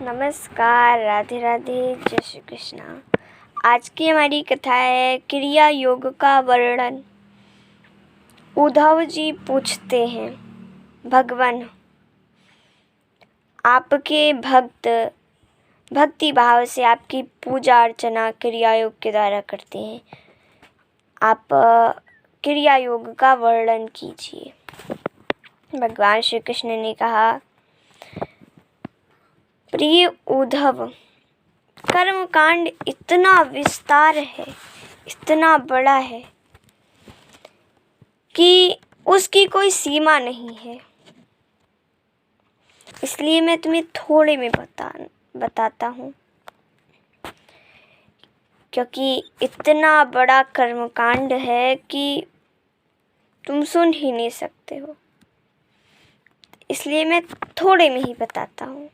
नमस्कार, राधे राधे, जय श्री कृष्णा। आज की हमारी कथा है क्रिया योग का वर्णन। उद्धव जी पूछते हैं, भगवान आपके भक्त भक्ति भाव से आपकी पूजा अर्चना क्रिया योग के द्वारा करते हैं, आप क्रिया योग का वर्णन कीजिए। भगवान श्री कृष्ण ने कहा, प्रिय उद्धव, कर्मकांड इतना विस्तार है, इतना बड़ा है कि उसकी कोई सीमा नहीं है। इसलिए मैं तुम्हें थोड़े में बताता हूँ, क्योंकि इतना बड़ा कर्मकांड है कि तुम सुन ही नहीं सकते हो। इसलिए मैं थोड़े में ही बताता हूँ।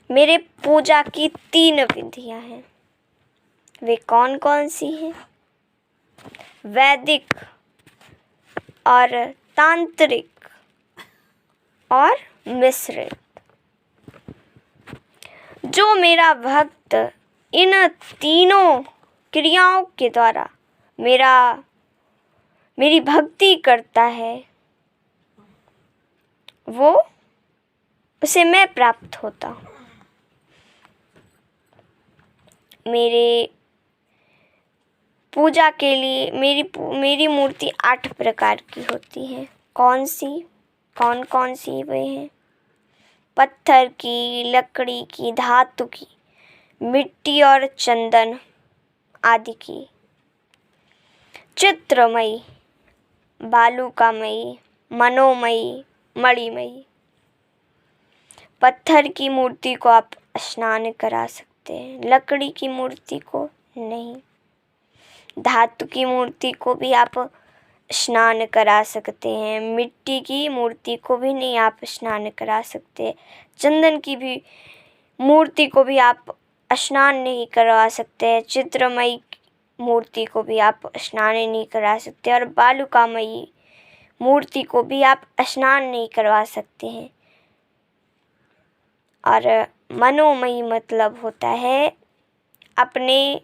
मेरे पूजा की 3 विधियां हैं। वे कौन कौन सी हैं? वैदिक और तांत्रिक और मिश्रित। जो मेरा भक्त इन तीनों क्रियाओं के द्वारा मेरी भक्ति करता है, उसे मैं प्राप्त होता हूँ। मेरे पूजा के लिए मेरी मूर्ति 8 प्रकार की होती है। कौन कौन सी वे हैं? पत्थर की, लकड़ी की, धातु की, मिट्टी और चंदन आदि की। चित्रमयी, बालुकामयी, मनोमयी, मणिमयी। पत्थर की मूर्ति को आप स्नान करा सकते हैं, लकड़ी की मूर्ति को नहीं। धातु की मूर्ति को भी आप स्नान करा सकते हैं, मिट्टी की मूर्ति को भी नहीं आप स्नान करा सकते। चंदन की भी मूर्ति को भी आप स्नान नहीं करवा सकते। चित्रमयी मूर्ति को भी आप स्नान नहीं करा सकते और बालुकामयी मूर्ति को भी आप स्नान नहीं करवा सकते हैं। और मनोमयी मतलब होता है अपने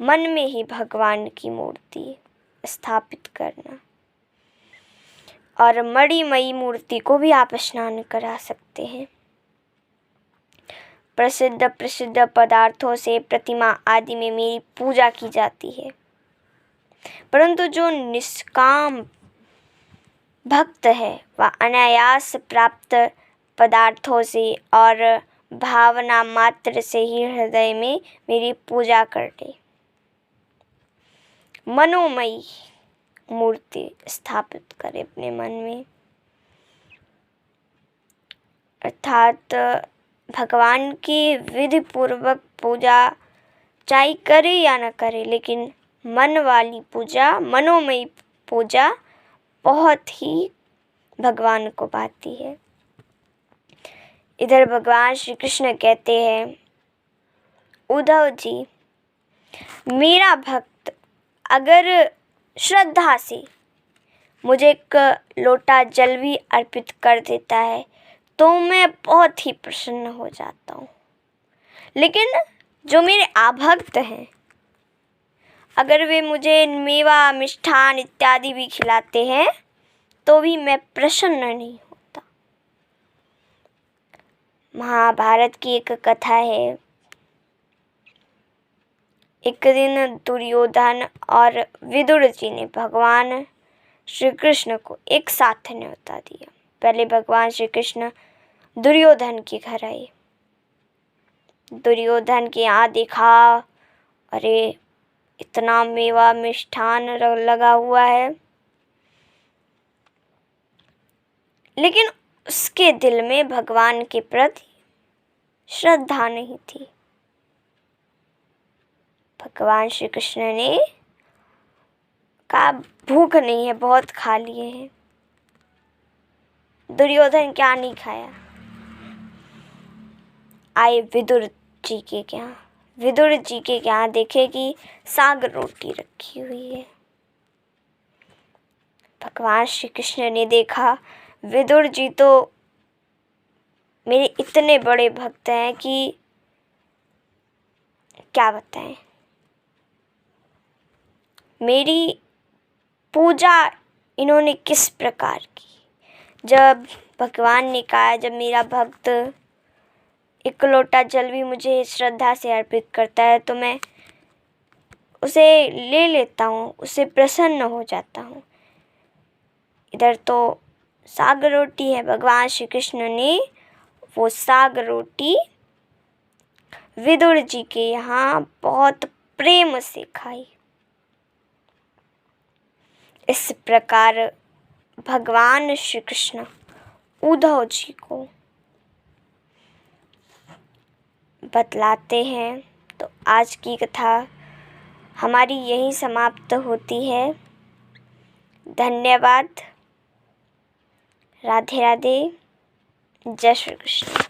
मन में ही भगवान की मूर्ति स्थापित करना। और मणिमयी मूर्ति को भी आप स्नान करा सकते हैं। प्रसिद्ध पदार्थों से प्रतिमा आदि में मेरी पूजा की जाती है, परंतु जो निष्काम भक्त है वह अनायास प्राप्त पदार्थों से और भावना मात्र से ही हृदय में मेरी पूजा कर ले। मनोमयी मूर्ति स्थापित करे अपने मन में, अर्थात भगवान की विधि पूर्वक पूजा चाहे करे या न करे, लेकिन मन वाली पूजा, मनोमयी पूजा बहुत ही भगवान को भाती है। इधर भगवान श्री कृष्ण कहते हैं, उद्धव जी, मेरा भक्त अगर श्रद्धा से मुझे 1 लोटा जल भी अर्पित कर देता है तो मैं बहुत ही प्रसन्न हो जाता हूँ। लेकिन जो मेरे अभक्त हैं, अगर वे मुझे मेवा, मिष्ठान इत्यादि भी खिलाते हैं तो भी मैं प्रसन्न नहीं होता। महाभारत की एक कथा है। एक दिन दुर्योधन और विदुर जी ने भगवान श्री कृष्ण को एक साथ न्योता दिया। पहले भगवान श्री कृष्ण दुर्योधन के घर आए। दुर्योधन के यहाँ देखा, अरे इतना मेवा मिष्ठान लगा हुआ है, लेकिन उसके दिल में भगवान के प्रति श्रद्धा नहीं थी। भगवान श्री कृष्ण ने कहा, भूख नहीं है, बहुत खा लिए हैं। दुर्योधन क्या नहीं खाया? आए विदुर जी के यहाँ। विदुर जी के यहाँ देखे कि साग रोटी रखी हुई है। भगवान श्री कृष्ण ने देखा विदुर जी तो मेरे इतने बड़े भक्त हैं कि क्या बताएं। मेरी पूजा इन्होंने किस प्रकार की। जब भगवान ने कहा, जब मेरा भक्त एक लोटा जल भी मुझे श्रद्धा से अर्पित करता है तो मैं उसे ले लेता हूँ, उससे प्रसन्न हो जाता हूँ। इधर तो साग रोटी है, भगवान श्री कृष्ण ने वो साग रोटी विदुर जी के यहाँ बहुत प्रेम से खाई। इस प्रकार भगवान श्री कृष्ण उद्धव जी को बतलाते हैं। तो आज की कथा हमारी यहीं समाप्त होती है। धन्यवाद। राधे राधे। जय श्री कृष्ण।